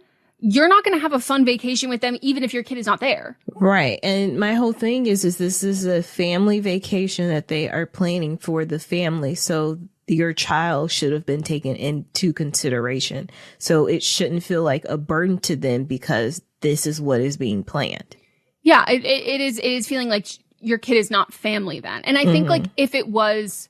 you're not going to have a fun vacation with them, even if your kid is not there. Right. And my whole thing is this is a family vacation that they are planning for the family. So your child should have been taken into consideration. So it shouldn't feel like a burden to them because this is what is being planned. Yeah, it is feeling like your kid is not family then. And I think like if it was,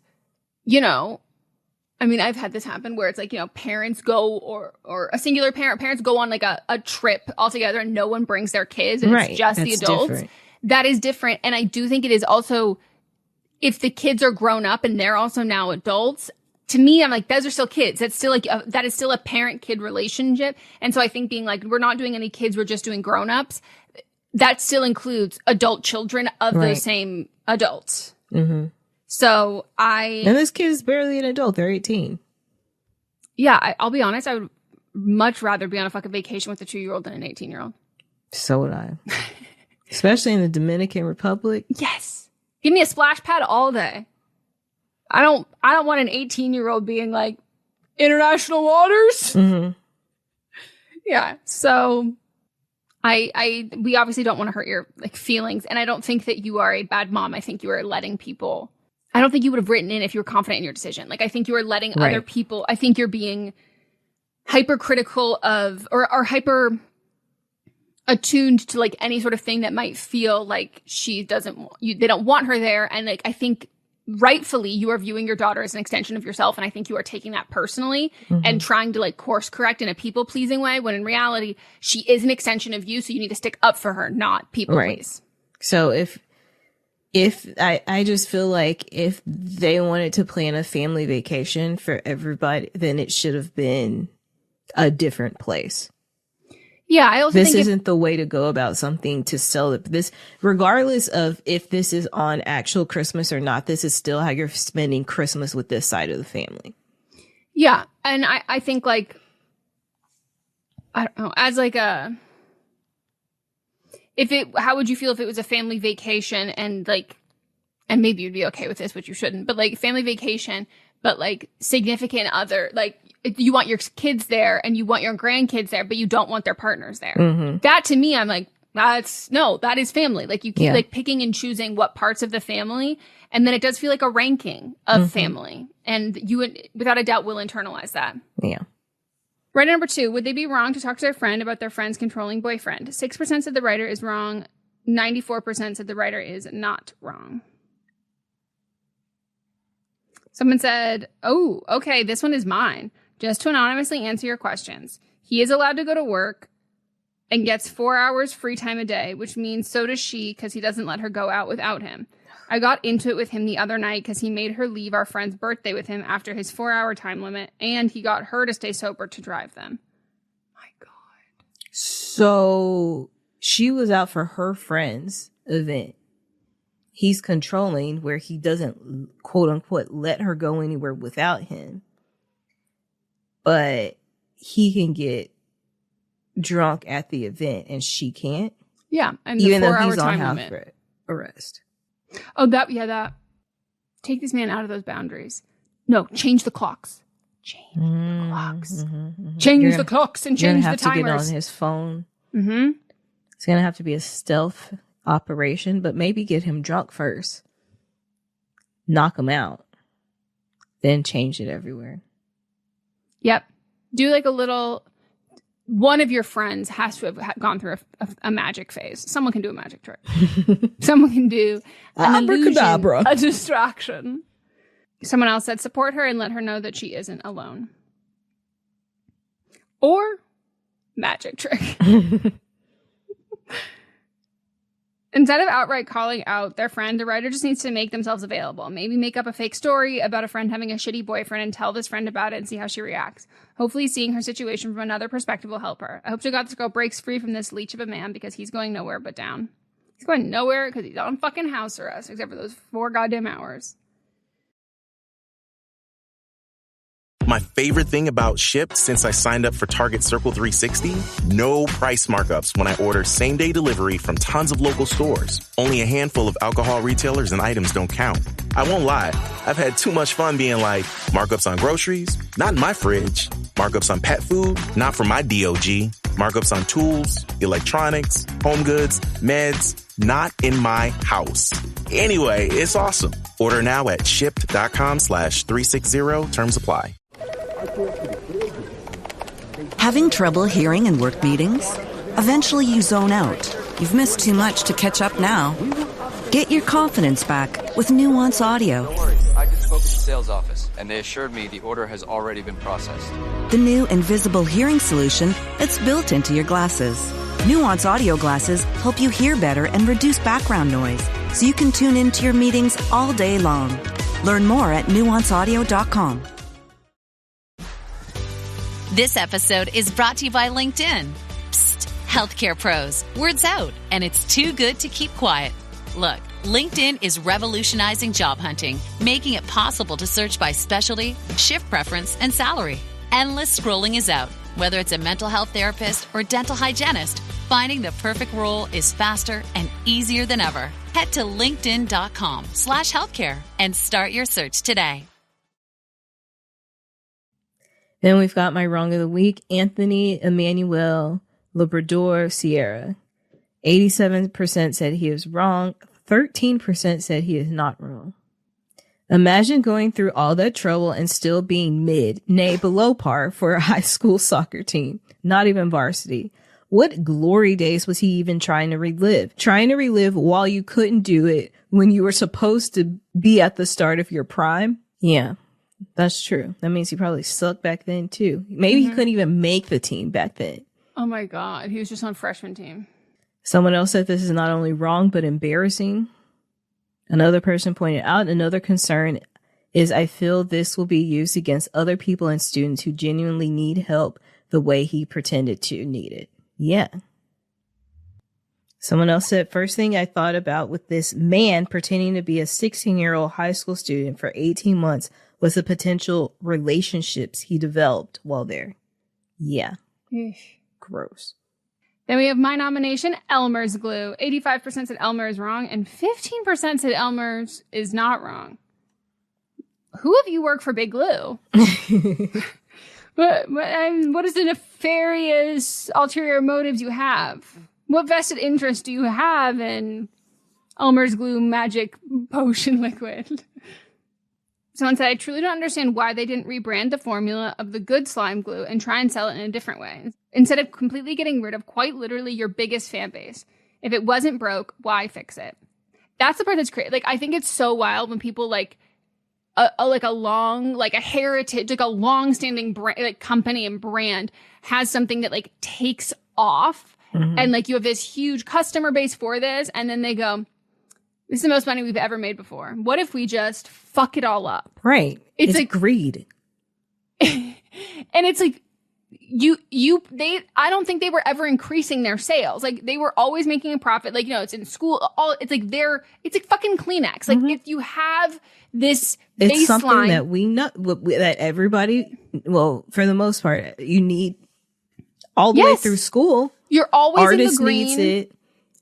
I mean, I've had this happen where it's like, parents go or a singular parents go on like a trip all together and no one brings their kids and it's just the adults. Different. That is different. And I do think it is also, if the kids are grown up and they're also now adults, to me, I'm like, those are still kids. That's still like, that is still a parent-kid relationship. And so I think being like, we're not doing any kids, we're just doing grown-ups, that still includes adult children of those same adults. Mm-hmm. So and this kid is barely an adult. They're 18. Yeah, I'll be honest. I would much rather be on a fucking vacation with a 2-year-old than an 18-year-old. So would I. Especially in the Dominican Republic. Yes. Give me a splash pad all day. I don't want an 18-year-old being like, international waters. Mm-hmm. Yeah. So We obviously don't want to hurt your like feelings, and I don't think that you are a bad mom. I think you are letting people. I don't think you would have written in if you were confident in your decision. Like I think you are letting other people. I think you're being hypercritical of or hyper attuned to like any sort of thing that might feel like she doesn't. They don't want her there, and like I think. Rightfully, you are viewing your daughter as an extension of yourself, and I think you are taking that personally and trying to like course correct in a people pleasing way. When in reality, she is an extension of you, so you need to stick up for her, not people please. So if I just feel like if they wanted to plan a family vacation for everybody, then it should have been a different place. Yeah, I also this think isn't the way to go about something to sell it. This, regardless of if this is on actual Christmas or not, this is still how you're spending Christmas with this side of the family. Yeah, and I think like I don't know, as like a how would you feel if it was a family vacation and like, and maybe you'd be okay with this, which you shouldn't, but like family vacation, but like significant other, like you want your kids there and you want your grandkids there, but you don't want their partners there. That to me, I'm like, that is family. Like you keep like picking and choosing what parts of the family. And then it does feel like a ranking of family. And you would, without a doubt, will internalize that. Yeah. Writer number 2, would they be wrong to talk to their friend about their friend's controlling boyfriend? 6% said the writer is wrong. 94% said the writer is not wrong. Someone said, oh, okay, this one is mine. Just to anonymously answer your questions. He is allowed to go to work and gets 4 hours free time a day, which means so does she because he doesn't let her go out without him. I got into it with him the other night because he made her leave our friend's birthday with him after his 4-hour time limit, and he got her to stay sober to drive them. My God. So she was out for her friend's event. He's controlling where he doesn't, quote unquote, let her go anywhere without him. But he can get drunk at the event and she can't. Yeah. And even the though 4-hour he's on time house limit. arrest. Oh, that. Take this man out of those boundaries. No, change the clocks. Change the clocks. Change the clocks and change the timers. You're going to have to get on his phone. It's going to have to be a stealth operation, but maybe get him drunk first. Knock him out. Then change it everywhere. Yep. Do like a little... One of your friends has to have gone through a magic phase. Someone can do a magic trick. Someone can do an illusion, a distraction. Someone else said support her and let her know that she isn't alone. Or magic trick. Instead of outright calling out their friend, the writer just needs to make themselves available. Maybe make up a fake story about a friend having a shitty boyfriend and tell this friend about it and see how she reacts. Hopefully seeing her situation from another perspective will help her. I hope to God this girl breaks free from this leech of a man because he's going nowhere but down. He's going nowhere because he's on fucking house arrest, except for those 4 goddamn hours. My favorite thing about Shipt since I signed up for Target Circle 360? No price markups when I order same-day delivery from tons of local stores. Only a handful of alcohol retailers and items don't count. I won't lie, I've had too much fun being like, markups on groceries? Not in my fridge. Markups on pet food? Not for my DOG. Markups on tools, electronics, home goods, meds? Not in my house. Anyway, it's awesome. Order now at shipt.com/360. Terms apply. Having trouble hearing in work meetings? Eventually you zone out. You've missed too much to catch up now. Get your confidence back with Nuance Audio. Don't worry, I just spoke with the sales office, and they assured me the order has already been processed. The new invisible hearing solution that's built into your glasses. Nuance Audio glasses help you hear better and reduce background noise, so you can tune into your meetings all day long. Learn more at nuanceaudio.com. This episode is brought to you by LinkedIn. Psst, healthcare pros, word's out, and it's too good to keep quiet. Look, LinkedIn is revolutionizing job hunting, making it possible to search by specialty, shift preference, and salary. Endless scrolling is out. Whether it's a mental health therapist or dental hygienist, finding the perfect role is faster and easier than ever. Head to linkedin.com/healthcare and start your search today. Then we've got my wrong of the week. Anthony Emmanuel Labrador Sierra. 87% said he is wrong. 13% said he is not wrong. Imagine going through all that trouble and still being mid, nay, below par for a high school soccer team, not even varsity. What glory days was he even trying to relive? Trying to relive while you couldn't do it when you were supposed to be at the start of your prime? Yeah, that's true. That means he probably sucked back then too. Maybe he couldn't even make the team back then. Oh my God. He was just on freshman team. Someone else said this is not only wrong, but embarrassing. Another person pointed out another concern is I feel this will be used against other people and students who genuinely need help the way he pretended to need it. Yeah. Someone else said, first thing I thought about with this man pretending to be a 16-year-old high school student for 18 months was the potential relationships he developed while there. Yeah. Gross. Then we have my nomination, Elmer's glue. 85% said Elmer is wrong, and 15% said Elmer's is not wrong. Who of you work for Big Glue? What is the nefarious ulterior motives you have? What vested interest do you have in Elmer's glue magic potion liquid? Someone said, I truly don't understand why they didn't rebrand the formula of the good slime glue and try and sell it in a different way, instead of completely getting rid of quite literally your biggest fan base. If it wasn't broke, why fix it? That's the part that's crazy. Like, I think it's so wild when people a heritage, like a long-standing brand, like company and brand has something that like takes off, and like you have this huge customer base for this, and then they go, this is the most money we've ever made before. What if we just fuck it all up? Right. It's like greed. And it's like I don't think they were ever increasing their sales. Like they were always making a profit. Like, you know, it's in school. It's like fucking Kleenex. Like if you have this baseline. It's something that we know that everybody, well, for the most part, you need all the way through school. You're always Artists in the green. Needs it.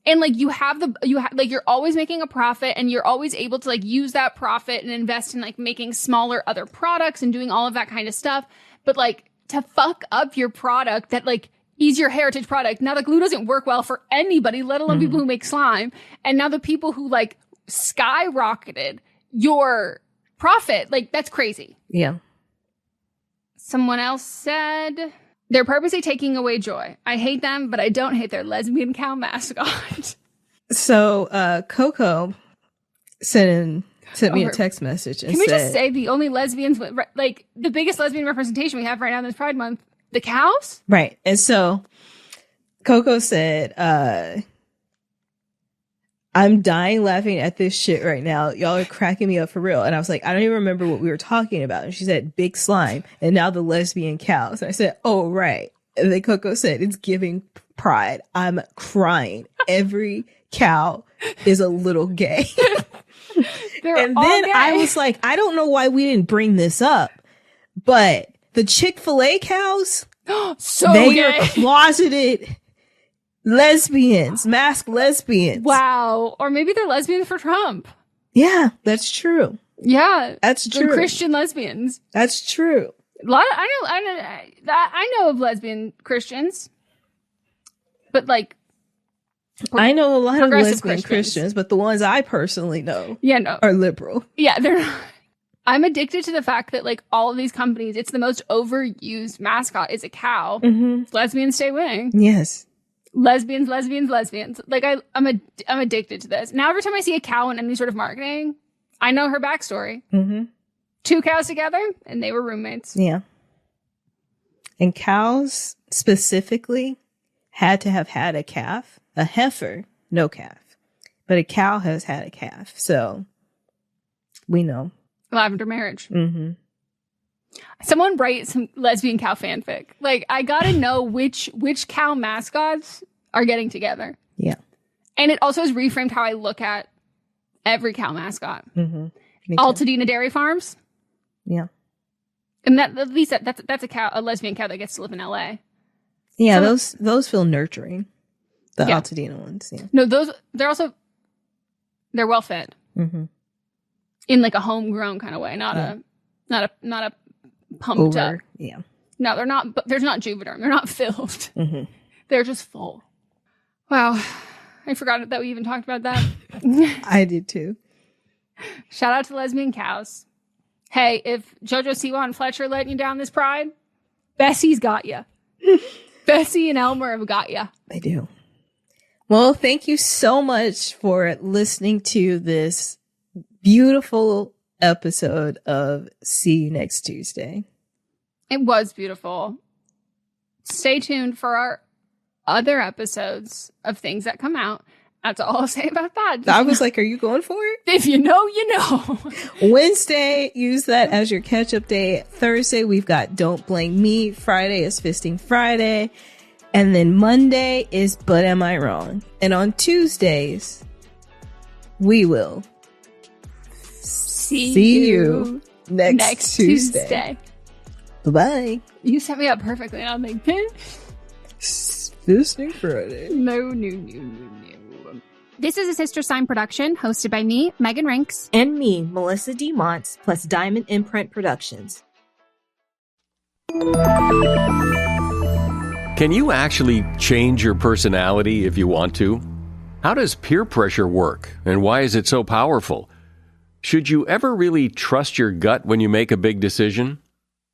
And like you're always making a profit, and you're always able to like use that profit and invest in like making smaller other products and doing all of that kind of stuff. But like to fuck up your product that like is your heritage product. Now the glue doesn't work well for anybody, let alone people who make slime. And now the people who like skyrocketed your profit, like that's crazy. Yeah. Someone else said, they're purposely taking away joy. I hate them, but I don't hate their lesbian cow mascot. So Coco sent me a text message and Can we said, just say the only lesbians, like the biggest lesbian representation we have right now in this Pride Month, the cows? Right. And so Coco said, I'm dying laughing at this shit right now. Y'all are cracking me up for real. And I was like, I don't even remember what we were talking about. And she said, big slime. And now the lesbian cows. And I said, oh, right. And then Coco said, it's giving pride. I'm crying. Every cow is a little gay. And then gay. I was like, I don't know why we didn't bring this up, but the Chick-fil-A cows, they gay. are closeted lesbians, masked lesbians. Wow. Or maybe they're lesbians for Trump. Yeah, that's true. Yeah. That's true. They're Christian lesbians. That's true. A lot of, I know of lesbian Christians. But like I know a lot of lesbian Christians. Christians, but the ones I personally know are liberal. Yeah, they're not. I'm addicted to the fact that like all of these companies, it's the most overused mascot is a cow. Lesbians stay winning. Yes. Lesbians. Like I'm addicted to this. Now every time I see a cow in any sort of marketing, I know her backstory. 2 cows together, and they were roommates. Yeah. And cows specifically had to have had a calf. A heifer, no calf. But a cow has had a calf. So we know. Lavender marriage. Someone write some lesbian cow fanfic. Like, I gotta know which cow mascots are getting together. Yeah. And it also has reframed how I look at every cow mascot. Altadena Dairy Farms. Yeah. And that at least that's a lesbian cow that gets to live in LA. Yeah, so, those feel nurturing. The Altadena ones. Yeah. No, they're well fed. In like a homegrown kind of way, not a pumped up. Yeah. No, they're not. There's not Juvederm. They're not filled. They're just full. Wow. I forgot that we even talked about that. I did too. Shout out to lesbian cows. Hey, if JoJo Siwa and Fletcher letting you down this pride, Bessie's got you. Bessie and Elmer have got you. They do. Well, thank you so much for listening to this beautiful episode of See You Next Tuesday. It was beautiful. Stay tuned for our other episodes of things that come out. That's all I'll say about that. I was like, are you going for it? If you know, you know. Wednesday, use that as your catch-up day. Thursday, we've got Don't Blame Me. Friday is Fisting Friday. And then Monday is But Am I Wrong? And on Tuesdays, we will see you next Tuesday. Bye-bye. You set me up perfectly. And I'm like, Fisting Friday. No. This is a Sister Sign production hosted by me, Megan Rinks. And me, Melissa D. Montz, plus Diamond Imprint Productions. Can you actually change your personality if you want to? How does peer pressure work, and why is it so powerful? Should you ever really trust your gut when you make a big decision?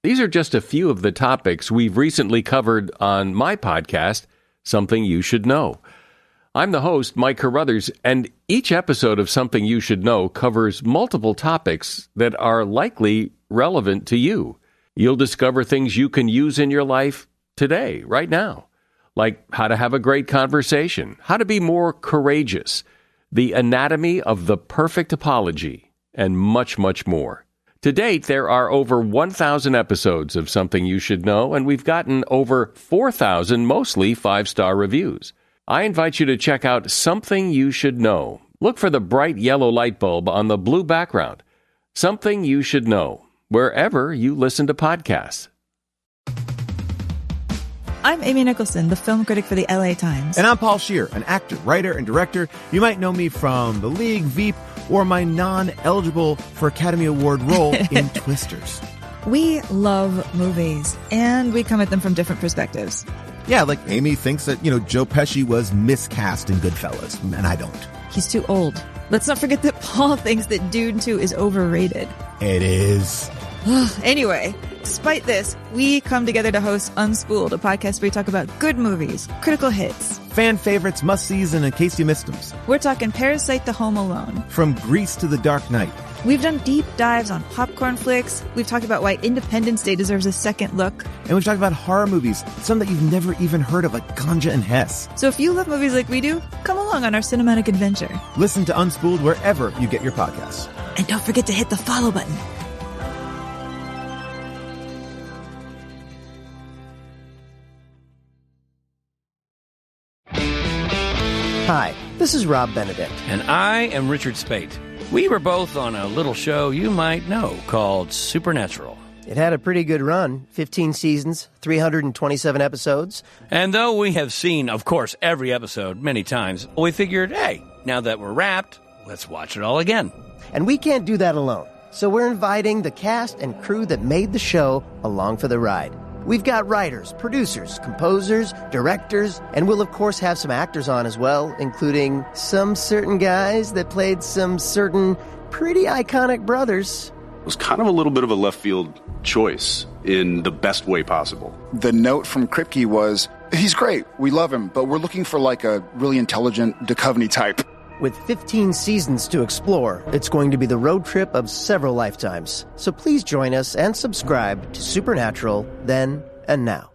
These are just a few of the topics we've recently covered on my podcast, Something You Should Know. I'm the host, Mike Carruthers, and each episode of Something You Should Know covers multiple topics that are likely relevant to you. You'll discover things you can use in your life today, right now, like how to have a great conversation, how to be more courageous, the anatomy of the perfect apology, and much, much more. To date, there are over 1,000 episodes of Something You Should Know, and we've gotten over 4,000 mostly 5-star reviews. I invite you to check out Something You Should Know. Look for the bright yellow light bulb on the blue background. Something You Should Know, wherever you listen to podcasts. I'm Amy Nicholson, the film critic for the LA Times. And I'm Paul Scheer, an actor, writer, and director. You might know me from The League, Veep, or my non-eligible for Academy Award role in Twisters. We love movies, and we come at them from different perspectives. Yeah, like Amy thinks that, Joe Pesci was miscast in Goodfellas, and I don't. He's too old. Let's not forget that Paul thinks that Dune 2 is overrated. It is. Anyway, despite this, we come together to host Unspooled, a podcast where we talk about good movies, critical hits, fan favorites, must-sees, and in case you missed them. We're talking Parasite to Home Alone. From Grease to The Dark Knight. We've done deep dives on popcorn flicks. We've talked about why Independence Day deserves a second look. And we've talked about horror movies, some that you've never even heard of, like Ganja and Hess. So if you love movies like we do, come along on our cinematic adventure. Listen to Unspooled wherever you get your podcasts. And don't forget to hit the follow button. Hi, this is Rob Benedict. And I am Richard Spate. We were both on a little show you might know called Supernatural. It had a pretty good run, 15 seasons, 327 episodes. And though we have seen, of course, every episode many times, we figured, hey, now that we're wrapped, let's watch it all again. And we can't do that alone. So we're inviting the cast and crew that made the show along for the ride. We've got writers, producers, composers, directors, and we'll of course have some actors on as well, including some certain guys that played some certain pretty iconic brothers. It was kind of a little bit of a left field choice in the best way possible. The note from Kripke was, he's great, we love him, but we're looking for like a really intelligent Duchovny type. With 15 seasons to explore, it's going to be the road trip of several lifetimes. So please join us and subscribe to Supernatural then and now.